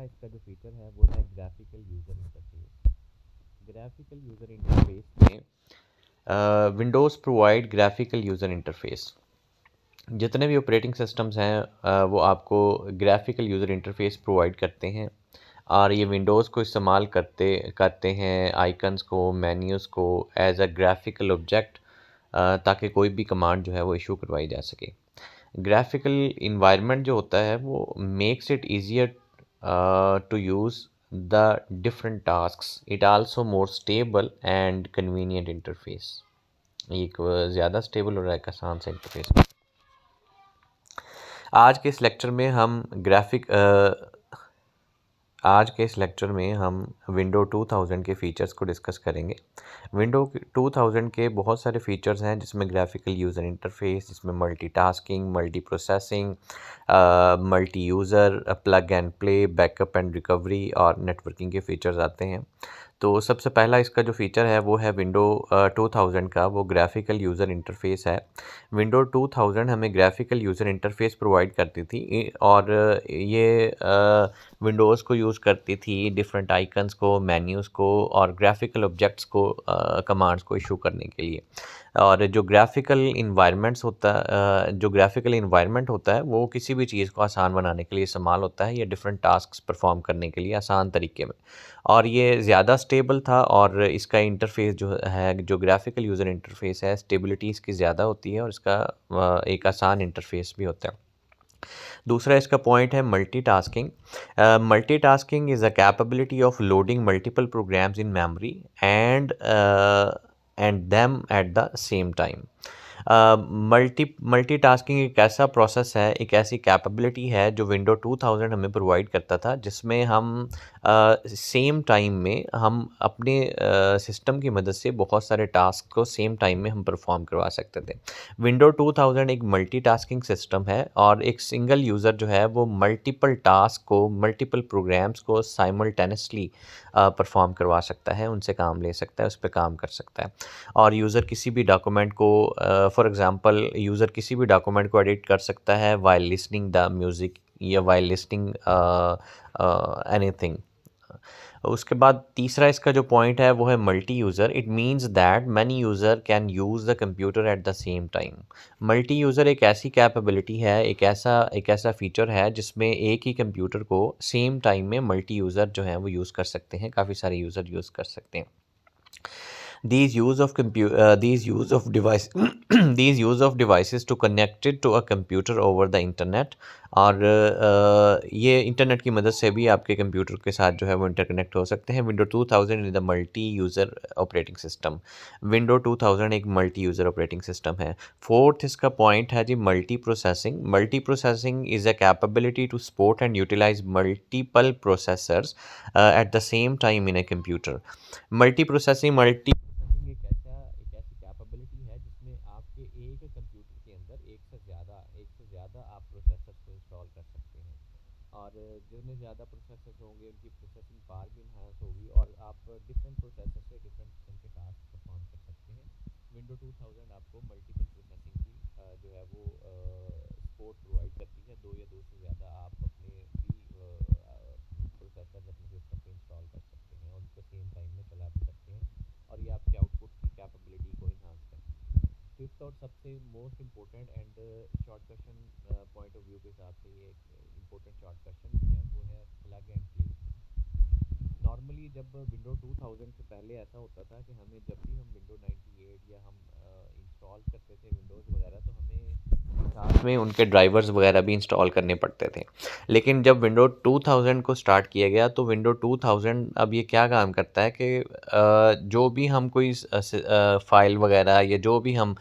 इसका जो फीचर है वो है graphical user interface. Graphical user interface में Windows provide graphical user interface. जितने भी ऑपरेटिंग सिस्टम्स हैं वो आपको ग्राफिकल यूज़र इंटरफेस प्रोवाइड करते हैं और ये विंडोज़ को इस्तेमाल करते करते हैं आइकन्स को, मेन्यूज़ को एज अ ग्राफिकल ऑब्जेक्ट, ताकि कोई भी कमांड जो है वो इशू करवाई जा सके। ग्राफिकल इन्वायरमेंट जो होता है वो makes it easier to use the different tasks. It also more stable and convenient interface. एक ज़्यादा स्टेबल और एक आसान सा इंटरफेस। आज के इस लेक्चर में हम आज के इस लेक्चर में हम विंडो 2000 के फ़ीचर्स को डिस्कस करेंगे। विंडो 2000 के बहुत सारे फ़ीचर्स हैं जिसमें ग्राफिकल यूज़र इंटरफेस, जिसमें multitasking, multi processing, multi user, plug and play, backup and recovery और नेटवर्किंग के फ़ीचर्स आते हैं। तो सबसे पहला इसका जो फ़ीचर है वो है विंडो 2000 का, वो ग्राफिकल यूज़र इंटरफेस है। विंडो 2000 हमें ग्राफिकल यूज़र इंटरफेस प्रोवाइड करती थी और ये विंडोज़ को यूज़ करती थी डिफरेंट आइकन्स को, मेन्यूज़ को और ग्राफिकल ऑब्जेक्ट्स को, कमांड्स को इशू करने के लिए। और जो ग्राफिकल इन्वायरमेंट होता है वो किसी भी चीज़ को आसान बनाने के लिए इस्तेमाल होता है या डिफरेंट टास्क्स परफॉर्म करने के लिए आसान तरीके में। और ये ज़्यादा स्टेबल था और इसका इंटरफेस जो है, जो ग्राफिकल यूज़र इंटरफेस है, स्टेबिलिटी इसकी ज़्यादा होती है और इसका एक आसान इंटरफेस भी होता है। दूसरा इसका पॉइंट है multitasking. Multitasking is a capability of loading multiple programs in memory and them at the same time. Multitasking एक ऐसा प्रोसेस है, एक ऐसी कैपेबिलिटी है जो विंडो 2000 हमें प्रोवाइड करता था, जिसमें हम सेम टाइम में हम अपने सिस्टम की मदद से बहुत सारे टास्क को सेम टाइम में हम परफॉर्म करवा सकते थे। विंडो 2000 एक मल्टीटास्किंग सिस्टम है और एक सिंगल यूज़र जो है वो मल्टीपल टास्क को, मल्टीपल प्रोग्राम्स को साइमल्टेनियसली परफॉर्म करवा सकता है, उनसे काम ले सकता है, उस पे काम कर सकता है। और यूज़र किसी भी डॉक्यूमेंट को, फॉर एग्ज़ाम्पल यूज़र किसी भी डॉक्यूमेंट को एडिट कर सकता है व्हाइल लिसनिंग द म्यूज़िक या व्हाइल लिसनिंग एनीथिंग। उसके बाद तीसरा इसका जो पॉइंट है वो है multi user. It means that many user can use the computer eight the same time. Multi user एक ऐसी कैपेबिलिटी है, एक ऐसा फ़ीचर है जिसमें एक ही कंप्यूटर को सेम टाइम में मल्टी यूज़र जो हैं वो यूज़ कर सकते हैं, काफ़ी सारे यूज़र यूज़ कर सकते हैं। These use of device these use of devices to connect it to a computer over the internet। और ये इंटरनेट की मदद से भी आपके कंप्यूटर के साथ जो है वो इंटरकनेक्ट हो सकते हैं। Window 2000 is the multi user operating system. Window 2000 एक मल्टी यूज़र ऑपरेटिंग सिस्टम है। फोर्थ इसका पॉइंट है जी multi processing. Multi processing is a capability to support and utilize multiple processors at the same time in a computer. Multi एक ऐसी capability है जिसमें आपके एक कंप्यूटर के अंदर एक से ज़्यादा आप प्रोसेसर्स को इंस्टॉल कर सकते हैं। और जितने ज़्यादा प्रोसेसर्स होंगे उनकी प्रोसेसिंग पावर भी इन्हांस होगी और आप डिफरेंट प्रोसेसर से डिफरेंट किस्म के टास्क परफॉर्म कर सकते हैं। विंडो 2000 आपको मल्टीपल प्रोसेसिंग की जो है वो सपोर्ट प्रोवाइड करती है। दो या दो से ज़्यादा आप अपने भी प्रोसेसर अपने सिस्टम पे इंस्टॉल कर सकते हैं और उनको सेम टाइम में चला भी सकते हैं और ये आपके आउटपुट की कैपेबिलिटी को इन्हांस करती है। फिफ्थ और सबसे most important and short question point of view के हिसाब से ये एक इम्पोर्टेंट शॉर्ट क्वेश्चन भी है, वो है प्लग एंड प्ले। नॉर्मली जब विंडो 2000 से पहले ऐसा होता था कि हमें जब भी हम विंडो 98 या हम इंस्टॉल करते थे विंडोज़ वगैरह, तो हमें साथ में उनके ड्राइवर्स वगैरह भी इंस्टॉल करने पड़ते थे। लेकिन जब विंडो 2000 को स्टार्ट किया गया तो विंडो 2000 अब ये क्या काम करता है कि जो भी हम कोई फ़ाइल वगैरह या जो भी हम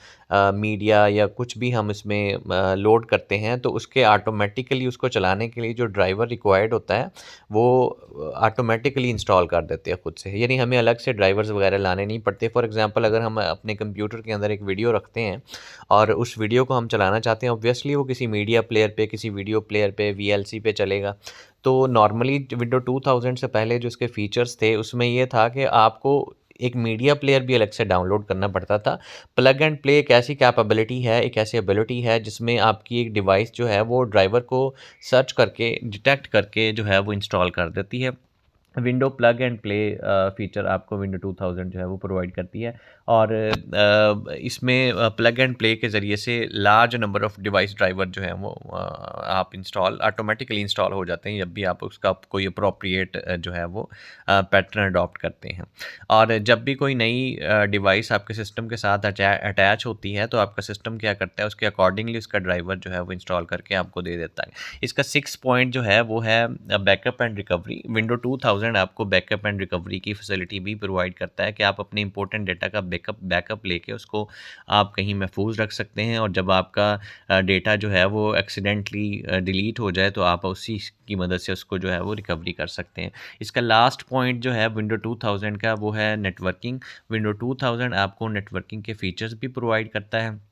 मीडिया या कुछ भी हम इसमें लोड करते हैं, तो उसके ऑटोमेटिकली उसको चलाने के लिए जो ड्राइवर रिक्वायर्ड होता है वो ऑटोमेटिकली इंस्टॉल कर देते हैं खुद से, यानी हमें अलग से ड्राइवर्स वगैरह लाने नहीं पड़ते। फॉर एग्जांपल अगर हम अपने कंप्यूटर के अंदर एक वीडियो रखते हैं और उस वीडियो को हम चलाना चाहते हैं, ऑब्वियसली वो किसी मीडिया प्लेयर पे, किसी वीडियो प्लेयर पे, वीएलसी पे चलेगा। तो नॉर्मली विंडो 2000 से पहले जो इसके फीचर्स थे उसमें ये था कि आपको एक मीडिया प्लेयर भी अलग से डाउनलोड करना पड़ता था। प्लग एंड प्ले एक ऐसी कैपेबिलिटी है, एक ऐसी एबिलिटी है जिसमें आपकी एक डिवाइस जो है वो ड्राइवर को सर्च करके, डिटेक्ट करके जो है वो इंस्टॉल कर देती है। Window plug and play feature आपको विंडो 2000 जो है वो प्रोवाइड करती है। और इसमें प्लग एंड प्ले के ज़रिए से large number of device driver जो हैं वो आप इंस्टॉल ऑटोमेटिकली इंस्टॉल हो जाते हैं जब भी आप उसका कोई अप्रोप्रिएट जो है वो पैटर्न अडॉप्ट करते हैं। और जब भी कोई नई डिवाइस आपके सिस्टम के साथ अटैच होती है तो आपका सिस्टम क्या करता है, उसके अकॉर्डिंगली उसका ड्राइवर जो है वो इंस्टॉल करके आपको दे देता है। इसका 6 पॉइंट जो है वो है बैकअप एंड रिकवरी। विंडो 2000 आपको बैकअप एंड रिकवरी की फैसिलिटी भी प्रोवाइड करता है कि आप अपने इंपॉर्टेंट डेटा का बैकअप लेके उसको आप कहीं महफूज रख सकते हैं, और जब आपका डेटा जो है वो एक्सीडेंटली डिलीट हो जाए तो आप उसी की मदद से उसको जो है वो रिकवरी कर सकते हैं। इसका लास्ट पॉइंट जो है विंडो 2000 का वो है नेटवर्किंग। विंडो 2000 आपको नेटवर्किंग के फीचर्स भी प्रोवाइड करता है।